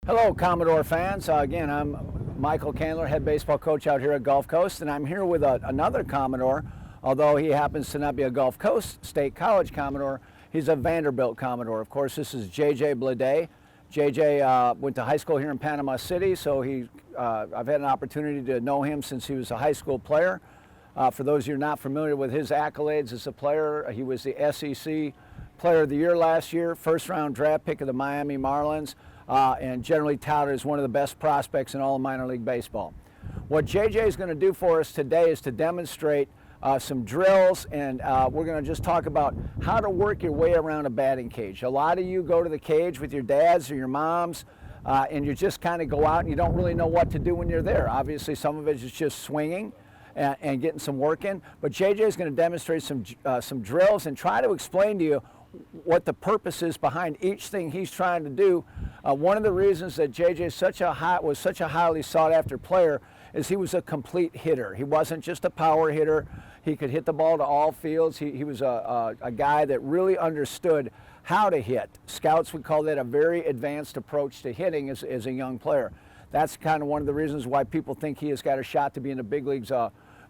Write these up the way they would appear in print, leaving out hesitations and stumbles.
Hello, Commodore fans. Again, I'm Michael Kandler, head baseball coach out here at Gulf Coast, and I'm here with another Commodore. Although he happens to not be a Gulf Coast State College Commodore, he's a Vanderbilt Commodore. Of course, this is JJ Bleday. JJ went to high school here in Panama City, so I've had an opportunity to know him since he was a high school player. For those of you not familiar with his accolades as a player, he was the SEC Player of the Year last year, first-round draft pick of the Miami Marlins, and generally touted as one of the best prospects in all of minor league baseball. What JJ is going to do for us today is to demonstrate some drills, and we're going to just talk about how to work your way around a batting cage. A lot of you go to the cage with your dads or your moms, and you just kind of go out and you don't really know what to do when you're there. Obviously, some of it is just swinging and getting some work in, but JJ is going to demonstrate some drills and try to explain to you what the purpose is behind each thing he's trying to do. One of the reasons that JJ was such a highly sought after player is he was a complete hitter. He wasn't just a power hitter. He could hit the ball to all fields. He was a guy that really understood how to hit. Scouts would call that a very advanced approach to hitting as a young player. That's kind of one of the reasons why people think he has got a shot to be in the big leagues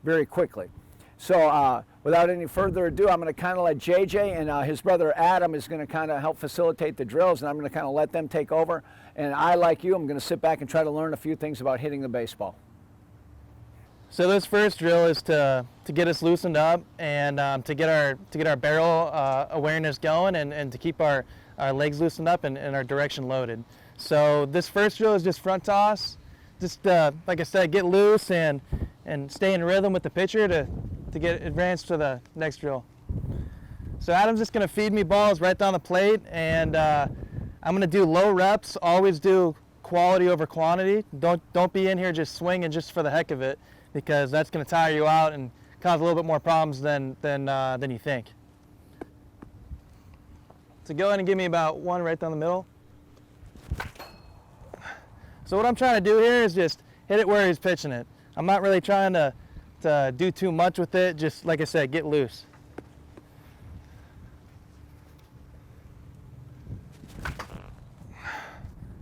very quickly. So without any further ado, I'm going to kind of let JJ and his brother Adam is going to kind of help facilitate the drills, and I'm going to kind of let them take over. And I, like you, I'm going to sit back and try to learn a few things about hitting the baseball. So this first drill is to get us loosened up and to get our barrel awareness going and to keep our legs loosened up and our direction loaded. So this first drill is just front toss. Just like I said, get loose and stay in rhythm with the pitcher to get advanced to the next drill. So Adam's just going to feed me balls right down the plate, and I'm going to do low reps. Always do quality over quantity. Don't be in here just swinging just for the heck of it, because that's going to tire you out and cause a little bit more problems than you think. So go ahead and give me about one right down the middle. So what I'm trying to do here is just hit it where he's pitching it. I'm not really trying to do too much with it. Just like I said, get loose.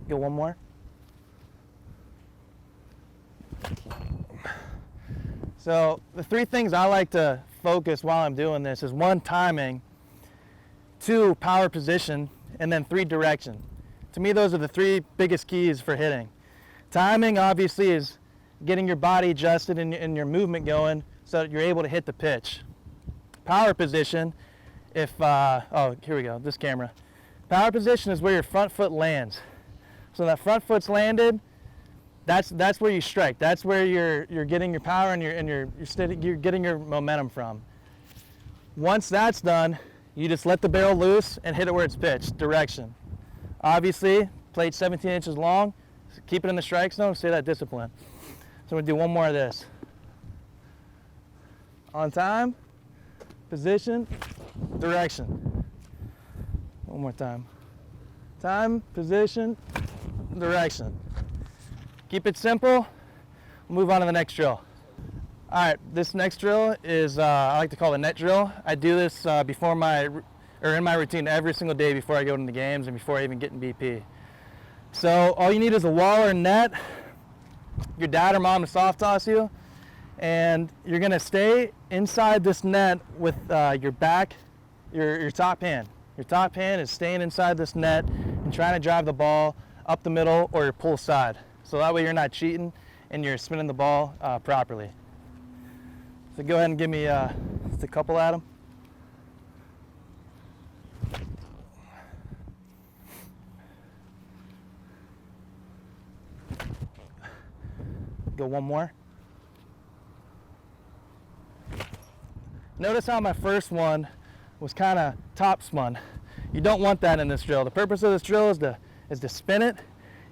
Go one more. So the three things I like to focus while I'm doing this is 1, timing, 2, power position, and then 3, direction. To me, those are the 3 biggest keys for hitting. Timing, obviously, is getting your body adjusted and your movement going so that you're able to hit the pitch. Power position, here we go, this camera. Power position is where your front foot lands. So that front foot's landed, that's where you strike. That's where you're getting your power and you're getting your momentum from. Once that's done, you just let the barrel loose and hit it where it's pitched, direction. Obviously, plate 17 inches long, keep it in the strike zone, stay that discipline. So we're going to do one more of this. On time, position, direction. One more time. Time, position, direction. Keep it simple. Move on to the next drill. All right, this next drill is I like to call it a net drill. I do this in my routine every single day before I go into the games and before I even get in BP. So all you need is a wall or net, your dad or mom to soft toss you, and you're gonna stay inside this net with your back, your top hand. Your top hand is staying inside this net and trying to drive the ball up the middle or your pull side. So that way you're not cheating and you're spinning the ball properly. So go ahead and give me just a couple at 'em. Go one more. Notice how my first one was kind of top spun. You don't want that in this drill. The purpose of this drill is to spin it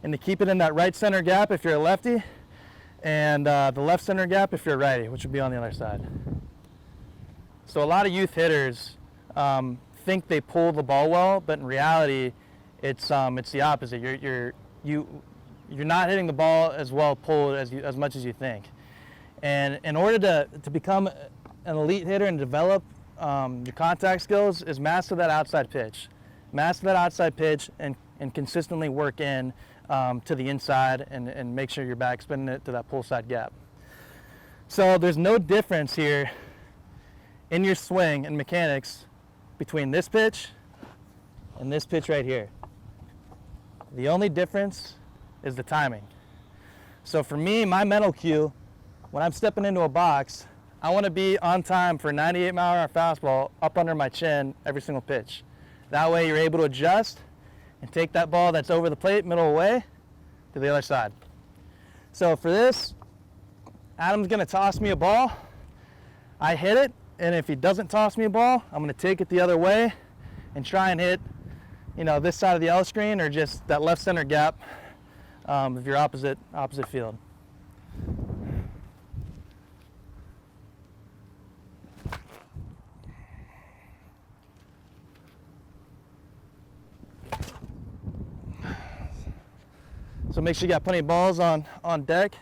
and to keep it in that right center gap if you're a lefty, and the left center gap if you're a righty, which would be on the other side. So a lot of youth hitters think they pull the ball well, but in reality, it's the opposite. You're not hitting the ball as well pulled as much as you think. And in order to become an elite hitter and develop your contact skills is master that outside pitch. Master that outside pitch and consistently work in to the inside and make sure you're back spinning it to that pull side gap. So there's no difference here in your swing and mechanics between this pitch and this pitch right here. The only difference is the timing. So for me, my mental cue, when I'm stepping into a box, I want to be on time for a 98-mile-an-hour fastball up under my chin every single pitch. That way you're able to adjust and take that ball that's over the plate, middle away, to the other side. So for this, Adam's going to toss me a ball. I hit it, and if he doesn't toss me a ball, I'm going to take it the other way and try and hit, this side of the L screen or just that left center gap of your opposite field. So make sure you got plenty of balls on deck.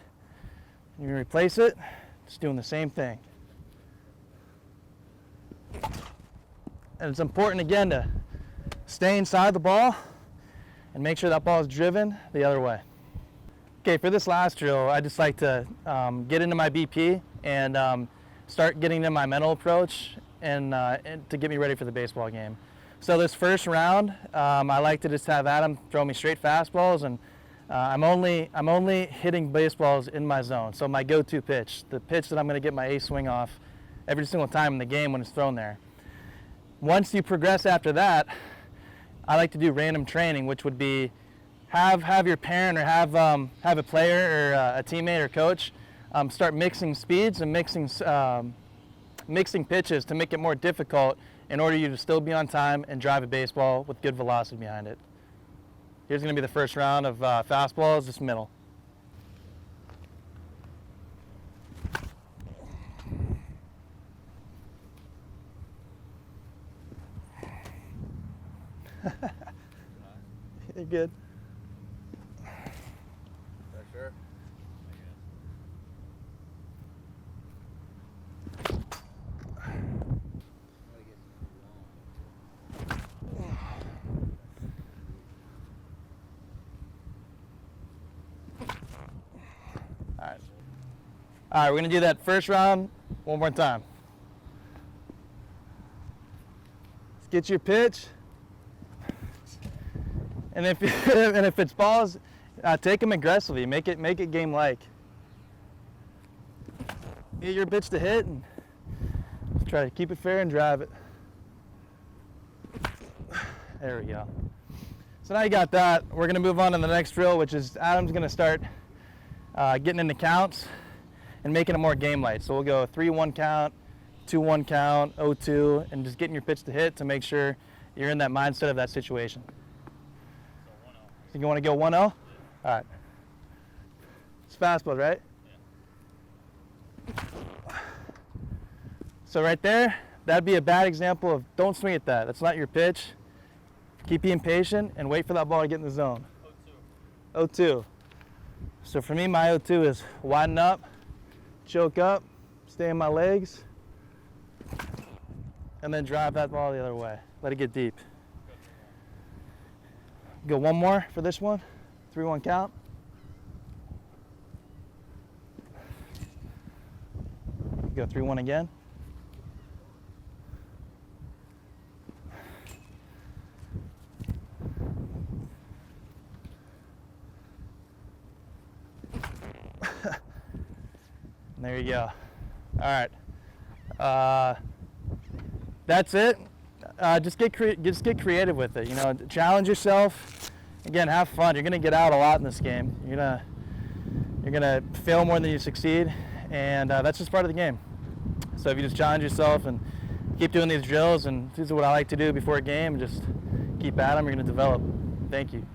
You can replace it, just doing the same thing. And it's important again to stay inside the ball and make sure that ball is driven the other way. Okay, for this last drill, I just like to get into my BP and start getting into my mental approach and to get me ready for the baseball game. So this first round, I like to just have Adam throw me straight fastballs, and I'm only hitting baseballs in my zone. So my go-to pitch, the pitch that I'm going to get my ace swing off every single time in the game when it's thrown there. Once you progress after that, I like to do random training, which would be have your parent or have a player or a teammate or coach start mixing speeds and mixing pitches to make it more difficult in order you to still be on time and drive a baseball with good velocity behind it. Here's going to be the first round of fastballs, just middle. You're good. Sure. All right, we're going to do that first round one more time. Let's get your pitch. And if it's balls, take them aggressively. Make it game-like. Get your pitch to hit and try to keep it fair and drive it. There we go. So now you got that. We're going to move on to the next drill, which is Adam's going to start getting into counts and making it more game-like. So we'll go 3-1 count, 2-1 count, 0-2, and just getting your pitch to hit to make sure you're in that mindset of that situation. So you want to go 1-0? Yeah. All right. It's fastball, right? Yeah. So right there, that'd be a bad example of don't swing at that. That's not your pitch. Keep being patient and wait for that ball to get in the zone. 0-2. 0-2. So for me, my 0-2 is widen up, choke up, stay in my legs, and then drive that ball the other way. Let it get deep. Go one more for this one. 3-1 count. Go 3-1 again. And there you go. All right. That's it. Just get creative with it. Challenge yourself. Again, have fun. You're gonna get out a lot in this game. You're gonna fail more than you succeed, and that's just part of the game. So if you just challenge yourself and keep doing these drills, and this is what I like to do before a game, and just keep at them, you're gonna develop. Thank you.